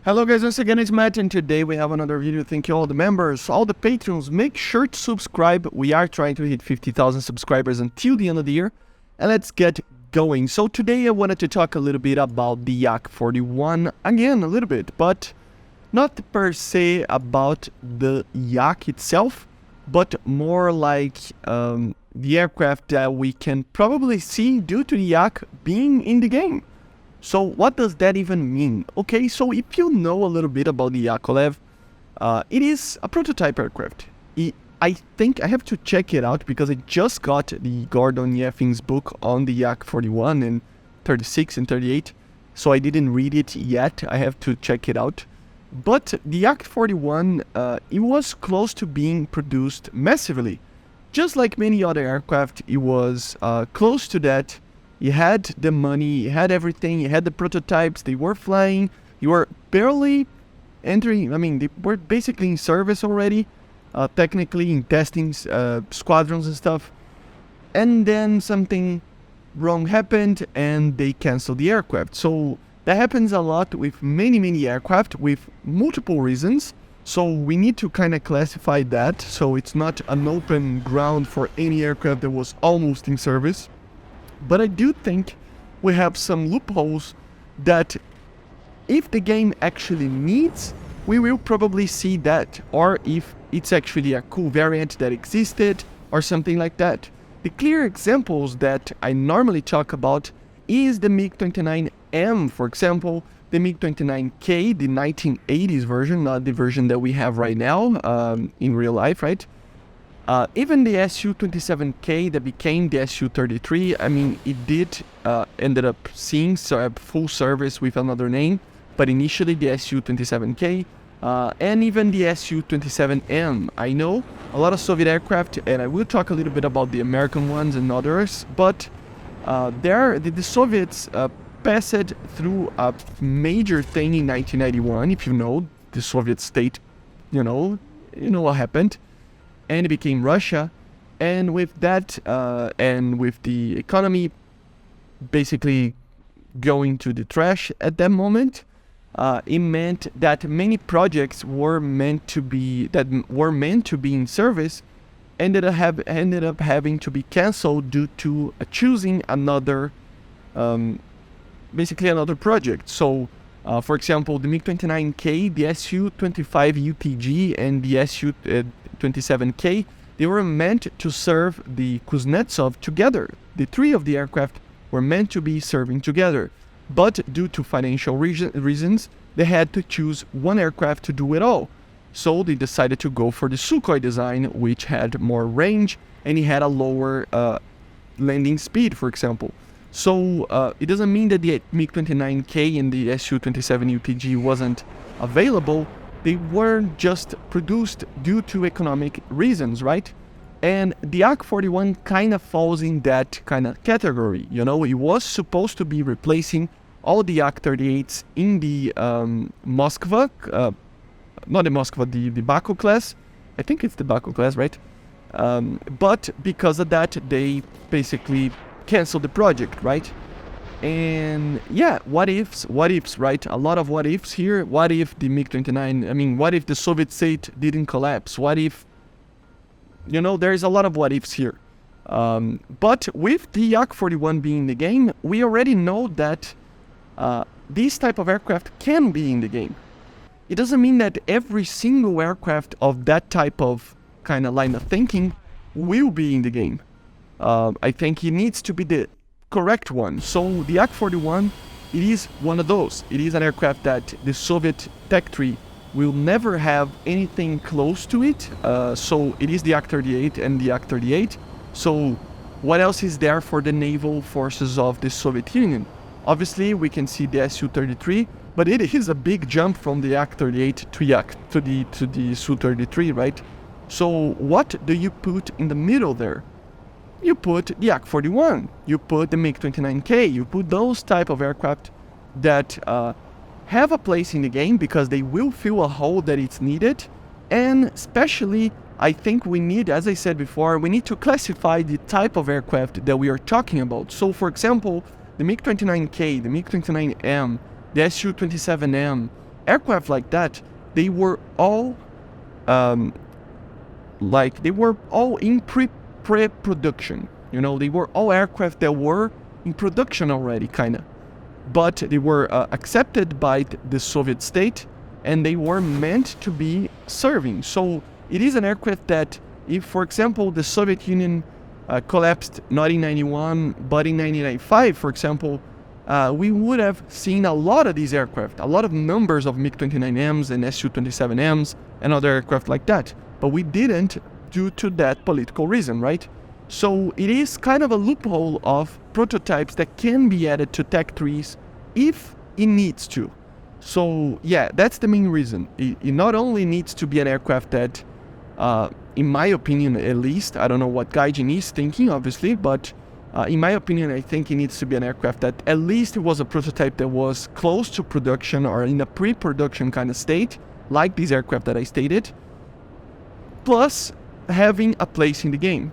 Hello guys, once again it's Matt, and today we have another video. Thank you all the members, all the patrons. Make sure to subscribe. We are trying to hit 50,000 subscribers until the end of the year, and let's get going. So today I wanted to talk a little bit about the YAK-41 again, a little bit, but not per se about the Yak itself, but more like the aircraft that we can probably see due to the Yak being in the game. So what does that even mean? Okay, so if you know a little bit about the Yakolev, it is a prototype aircraft. I think I have to check it out because I just got the Gordon Yeffing's book on the Yak-41 and 36 and 38, so I didn't read it yet. I have to check it out. But the Yak-41, it was close to being produced massively. Just like many other aircraft, it was close to that. You had the money, you had everything, you had the prototypes, they were flying, you were barely entering, I mean, they were basically in service already, technically in testing squadrons and stuff. And then something wrong happened and they canceled the aircraft. So that happens a lot with many aircraft with multiple reasons. So we need to kind of classify that, so it's not an open ground for any aircraft that was almost in service. But I do think we have some loopholes that if the game actually needs, we will probably see that, or if it's actually a cool variant that existed or something like that. The clear examples that I normally talk about is the MiG-29M, for example, the MiG-29K, the 1980s version, not the version that we have right now in real life, right? Even the Su-27K that became the Su-33, I mean, it did ended up seeing full service with another name, but initially the Su-27K, and even the Su-27M. I know a lot of Soviet aircraft, and I will talk a little bit about the American ones and others, but the Soviets passed through a major thing in 1991, if you know, the Soviet state, you know what happened. And it became Russia, and with that, and with the economy basically going to the trash at that moment, it meant that many projects were meant to be in service ended up having to be canceled due to choosing another, basically another project. So, for example, the MiG-29K, the Su-25 UTG, and the Su-27K, they were meant to serve the Kuznetsov together. The three of the aircraft were meant to be serving together, but due to financial reasons, they had to choose one aircraft to do it all. So they decided to go for the Sukhoi design, which had more range and it had a lower landing speed, for example. So it doesn't mean that the MiG-29K and the Su-27 UTG wasn't available. They weren't just produced due to economic reasons, right? And the Yak-41 kind of falls in that kind of category. You know, it was supposed to be replacing all the Yak-38s in the Moskva, not the Moskva, the Baku class. I think it's the Baku class, right? But because of that, they basically canceled the project, right? And yeah, what ifs, right? A lot of what ifs here. What if the MiG-29, I mean, what if the Soviet state didn't collapse? What if, there's a lot of what ifs here. But with the Yak-41 being in the game, we already know that these type of aircraft can be in the game. It doesn't mean that every single aircraft of that type of kind of line of thinking will be in the game. I think it needs to be the correct one. So the Yak-41, it is one of those. It is an aircraft that the Soviet tech tree will never have anything close to it. So it is the Yak-38 and the Yak-38. So what else is there for the naval forces of the Soviet Union? Obviously, we can see the Su-33, but it is a big jump from the Yak-38 to the Su-33, right? So what do you put in the middle there? You put the Yak-41, you put the MiG-29K, you put those type of aircraft that have a place in the game because they will fill a hole that it's needed. And especially, I think we need, as I said before, we need to classify the type of aircraft that we are talking about. So for example, the MiG-29K, the MiG-29M, the Su-27M, aircraft like that, they were all in pre-production. You know, they were all aircraft that were in production already, kind of. But they were accepted by the Soviet state, and they were meant to be serving. So it is an aircraft that, if, for example, the Soviet Union collapsed not in 91, but in 1995, for example, we would have seen a lot of these aircraft, a lot of numbers of MiG-29Ms and Su-27Ms and other aircraft like that. But we didn't due to that political reason, right? So it is kind of a loophole of prototypes that can be added to tech trees if it needs to. So yeah, that's the main reason. It not only needs to be an aircraft that, in my opinion at least, I don't know what Gaijin is thinking obviously, but in my opinion, I think it needs to be an aircraft that at least it was a prototype that was close to production or in a pre-production kind of state, like these aircraft that I stated, plus having a place in the game.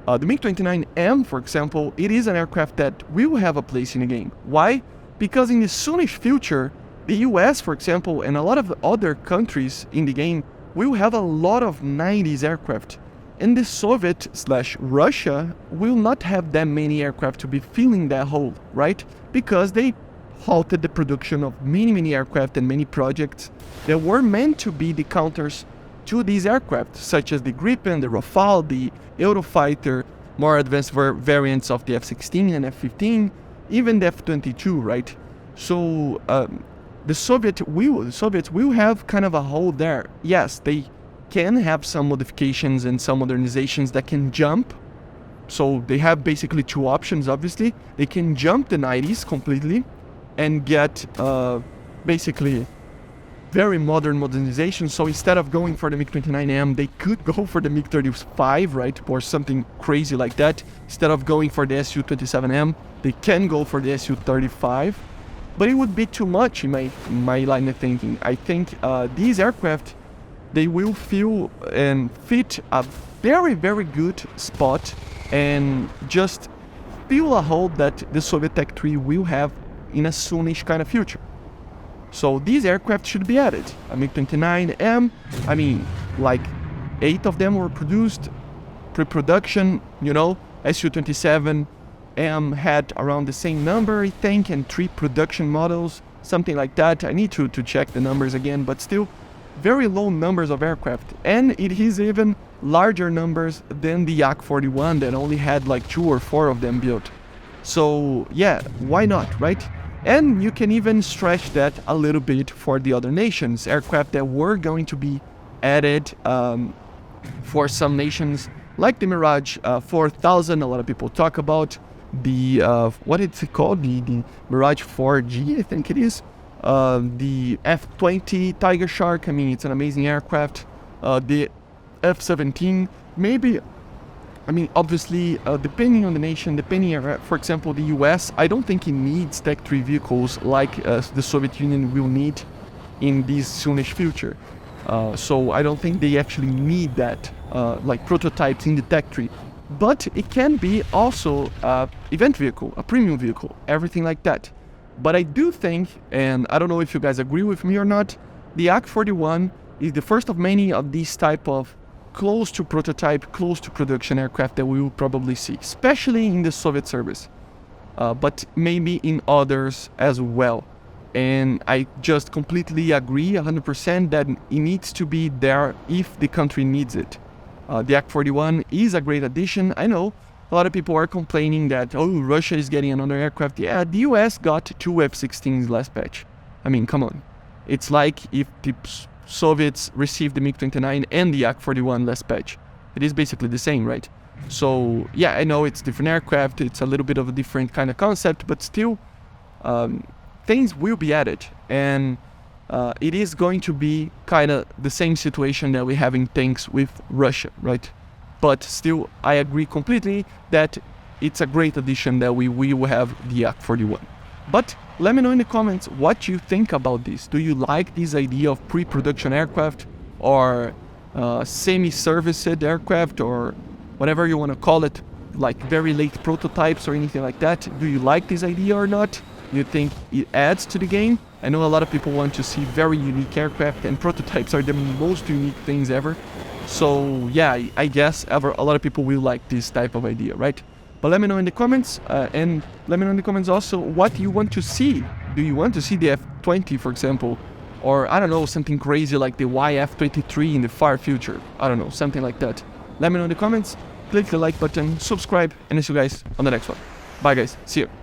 The MiG-29M, for example, it is an aircraft that will have a place in the game. Why? Because in the soonish future, the US, for example, and a lot of other countries in the game will have a lot of 90s aircraft. And the Soviet/Russia will not have that many aircraft to be filling that hole, right? Because they halted the production of many aircraft and many projects that were meant to be the counters to these aircraft, such as the Gripen, the Rafale, the Eurofighter, more advanced variants of the F-16 and F-15, even the F-22, right? So the Soviets will have kind of a hole there. Yes, they can have some modifications and some modernizations that can jump. So they have basically two options, obviously. They can jump the 90s completely and get basically very modern modernization. So instead of going for the MiG-29M, they could go for the MiG-35, right? Or something crazy like that. Instead of going for the Su-27M, they can go for the Su-35. But it would be too much in my line of thinking. I think these aircraft, they will feel and fit a very good spot and just fill a hole that the Soviet Tech Tree will have in a soonish kind of future. So these aircraft should be added. A MiG-29M, I mean, like 8 of them were produced, pre-production, you know. Su-27M had around the same number, I think, and 3 production models, something like that. I need to check the numbers again, but still very low numbers of aircraft. And it is even larger numbers than the Yak-41 that only had like 2 or 4 of them built. So yeah, why not, right? And you can even stretch that a little bit for the other nations. Aircraft that were going to be added for some nations, like the Mirage 4000, a lot of people talk about. The, what is it called? The Mirage 4G, I think it is. The F-20 Tiger Shark, I mean, it's an amazing aircraft. The F-17, maybe, I mean, obviously, depending on the nation, depending on, for example, the US, I don't think it needs Tech 3 vehicles like the Soviet Union will need in this soonish future. So I don't think they actually need that, like prototypes in the Tech 3. But it can be also an event vehicle, a premium vehicle, everything like that. But I do think, and I don't know if you guys agree with me or not, the Yak-41 is the first of many of these type of close to prototype, close to production aircraft that we will probably see, especially in the Soviet service, but maybe in others as well. And I just completely agree 100% that it needs to be there if the country needs it. The Yak-41 is a great addition. I know a lot of people are complaining that, oh, Russia is getting another aircraft. Yeah, the US got 2 F-16s last batch. I mean, come on. It's like if the Soviets received the MiG-29 and the Yak-41 last batch. It is basically the same, right? So yeah, I know it's different aircraft, it's a little bit of a different kind of concept, but still things will be added, and it is going to be kind of the same situation that we have in tanks with Russia, right? But still, I agree completely that it's a great addition that we will have the Yak-41. But let me know in the comments what you think about this. Do you like this idea of pre-production aircraft or semi-serviced aircraft or whatever you want to call it, like very late prototypes or anything like that? Do you like this idea or not? you think it adds to the game. I know a lot of people want to see very unique aircraft, and prototypes are the most unique things ever. So yeah, I guess a lot of people will like this type of idea, right? But let me know in the comments, and let me know in the comments also what you want to see. Do you want to see the F-20, for example? Or, I don't know, something crazy like the YF-23 in the far future. I don't know, something like that. Let me know in the comments, click the like button, subscribe, and I'll see you guys on the next one. Bye guys, see you.